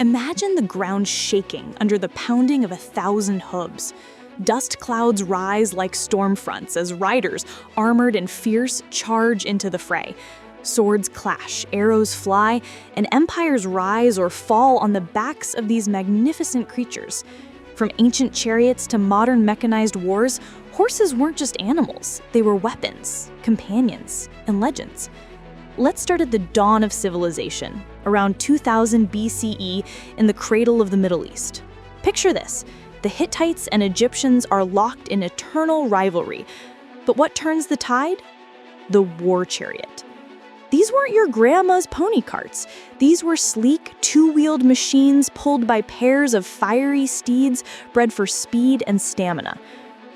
Imagine the ground shaking under the pounding of 1,000 hooves. Dust clouds rise like storm fronts as riders, armored and fierce, charge into the fray. Swords clash, arrows fly, and empires rise or fall on the backs of these magnificent creatures. From ancient chariots to modern mechanized wars, horses weren't just animals, they were weapons, companions, and legends. Let's start at the dawn of civilization, around 2000 BCE in the cradle of the Middle East. Picture this: the Hittites and Egyptians are locked in eternal rivalry. But what turns the tide? The war chariot. These weren't your grandma's pony carts. These were sleek, two-wheeled machines pulled by pairs of fiery steeds bred for speed and stamina.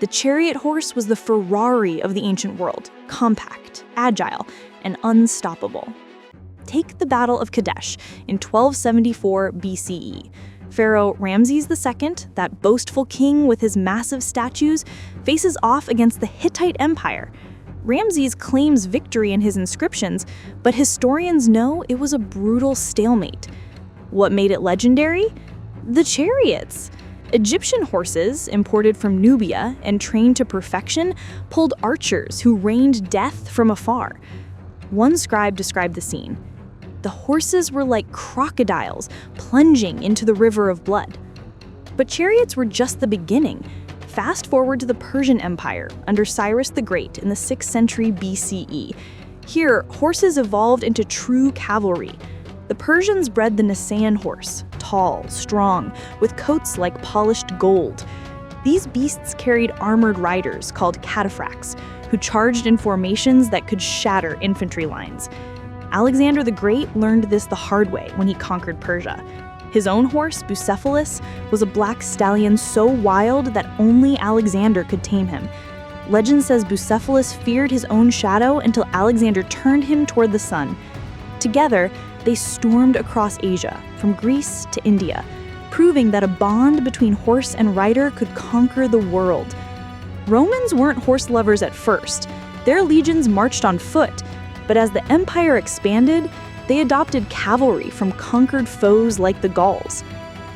The chariot horse was the Ferrari of the ancient world, compact, agile, and unstoppable. Take the Battle of Kadesh in 1274 BCE. Pharaoh Ramses II, that boastful king with his massive statues, faces off against the Hittite Empire. Ramses claims victory in his inscriptions, but historians know it was a brutal stalemate. What made it legendary? The chariots. Egyptian horses, imported from Nubia and trained to perfection, pulled archers who rained death from afar. One scribe described the scene. The horses were like crocodiles plunging into the river of blood. But chariots were just the beginning. Fast forward to the Persian Empire under Cyrus the Great in the 6th century BCE. Here, horses evolved into true cavalry. The Persians bred the Nisaean horse, tall, strong, with coats like polished gold. These beasts carried armored riders called cataphracts, who charged in formations that could shatter infantry lines. Alexander the Great learned this the hard way when he conquered Persia. His own horse, Bucephalus, was a black stallion so wild that only Alexander could tame him. Legend says Bucephalus feared his own shadow until Alexander turned him toward the sun. Together, they stormed across Asia, from Greece to India, proving that a bond between horse and rider could conquer the world. Romans weren't horse lovers at first. Their legions marched on foot, but as the empire expanded, they adopted cavalry from conquered foes like the Gauls.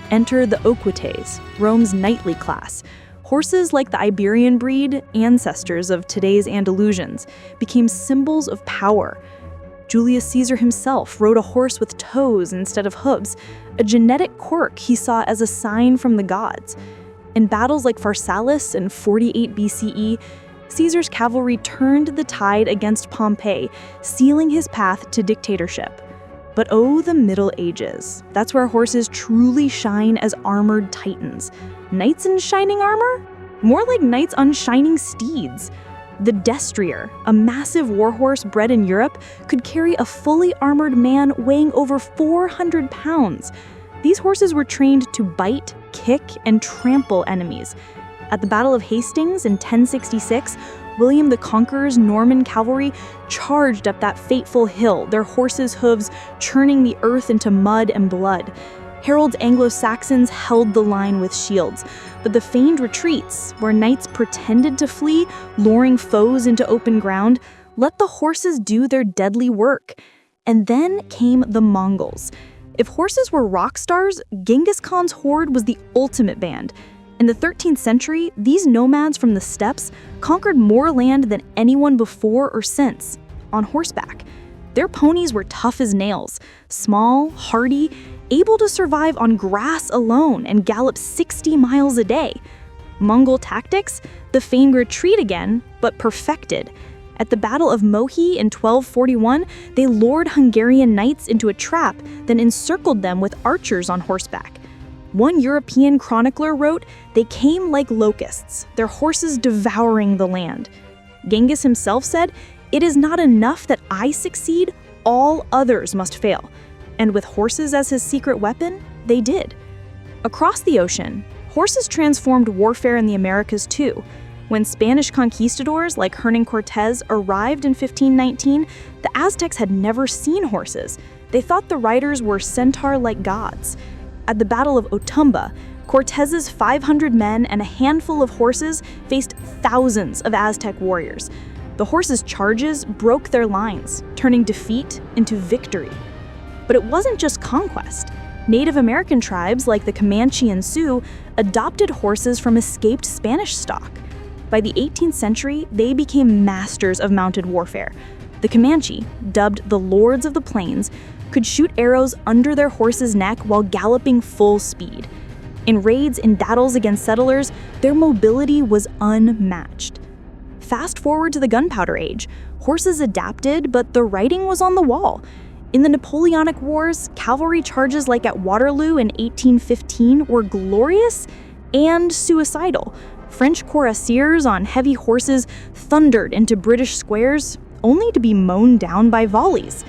Enter the Oquites, Rome's knightly class. Horses like the Iberian breed, ancestors of today's Andalusians, became symbols of power. Julius Caesar himself rode a horse with toes instead of hooves, a genetic quirk he saw as a sign from the gods. In battles like Pharsalus in 48 BCE, Caesar's cavalry turned the tide against Pompey, sealing his path to dictatorship. But oh, the Middle Ages. That's where horses truly shine as armored titans. Knights in shining armor? More like knights on shining steeds. The destrier, a massive warhorse bred in Europe, could carry a fully armored man weighing over 400 pounds. These horses were trained to bite, kick, and trample enemies. At the Battle of Hastings in 1066, William the Conqueror's Norman cavalry charged up that fateful hill, their horses' hooves churning the earth into mud and blood. Harold's Anglo-Saxons held the line with shields, but the feigned retreats, where knights pretended to flee, luring foes into open ground, let the horses do their deadly work. And then came the Mongols. If horses were rock stars, Genghis Khan's horde was the ultimate band. In the 13th century, these nomads from the steppes conquered more land than anyone before or since, on horseback. Their ponies were tough as nails, small, hardy, able to survive on grass alone and gallop 60 miles a day. Mongol tactics? The feigned retreat again, but perfected. At the Battle of Mohi in 1241, they lured Hungarian knights into a trap, then encircled them with archers on horseback. One European chronicler wrote, "They came like locusts, their horses devouring the land." Genghis himself said, "It is not enough that I succeed, all others must fail." And with horses as his secret weapon, they did. Across the ocean, horses transformed warfare in the Americas too. When Spanish conquistadors like Hernán Cortés arrived in 1519, the Aztecs had never seen horses. They thought the riders were centaur-like gods. At the Battle of Otumba, Cortez's 500 men and a handful of horses faced thousands of Aztec warriors. The horses' charges broke their lines, turning defeat into victory. But it wasn't just conquest. Native American tribes like the Comanche and Sioux adopted horses from escaped Spanish stock. By the 18th century, they became masters of mounted warfare. The Comanche, dubbed the Lords of the Plains, could shoot arrows under their horse's neck while galloping full speed. In raids and battles against settlers, their mobility was unmatched. Fast forward to the Gunpowder Age, horses adapted, but the writing was on the wall. In the Napoleonic Wars, cavalry charges like at Waterloo in 1815 were glorious and suicidal. French cuirassiers on heavy horses thundered into British squares, only to be mown down by volleys.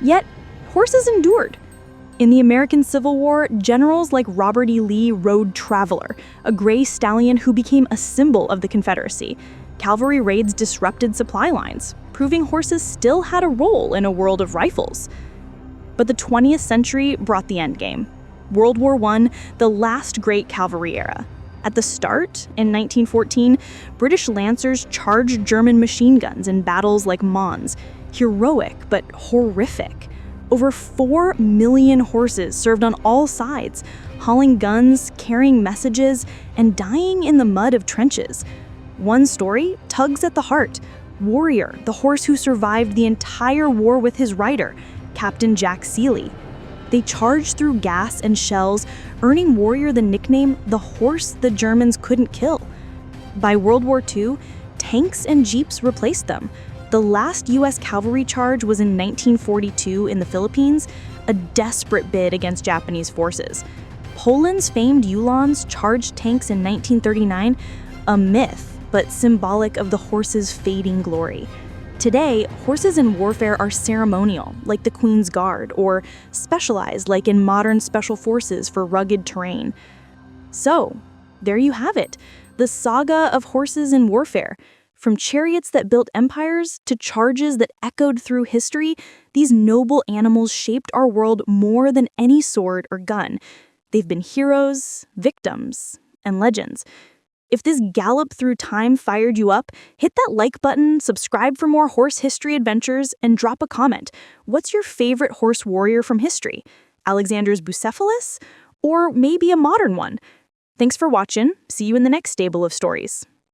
Yet, horses endured. In the American Civil War, generals like Robert E. Lee rode Traveler, a gray stallion who became a symbol of the Confederacy. Cavalry raids disrupted supply lines, proving horses still had a role in a world of rifles. But the 20th century brought the endgame. World War I, the last great cavalry era. At the start, in 1914, British lancers charged German machine guns in battles like Mons. Heroic, but horrific. Over 4 million horses served on all sides, hauling guns, carrying messages, and dying in the mud of trenches. One story tugs at the heart. Warrior, the horse who survived the entire war with his rider, Captain Jack Seeley. They charged through gas and shells, earning Warrior the nickname the horse the Germans couldn't kill. By World War II, tanks and jeeps replaced them. The last U.S. cavalry charge was in 1942 in the Philippines, a desperate bid against Japanese forces. Poland's famed Uhlans charged tanks in 1939, a myth, but symbolic of the horse's fading glory. Today, horses in warfare are ceremonial, like the Queen's Guard, or specialized, like in modern special forces for rugged terrain. So, there you have it, the saga of horses in warfare. From chariots that built empires to charges that echoed through history, these noble animals shaped our world more than any sword or gun. They've been heroes, victims, and legends. If this gallop through time fired you up, hit that like button, subscribe for more horse history adventures, and drop a comment. What's your favorite horse warrior from history? Alexander's Bucephalus? Or maybe a modern one? Thanks for watching. See you in the next stable of stories.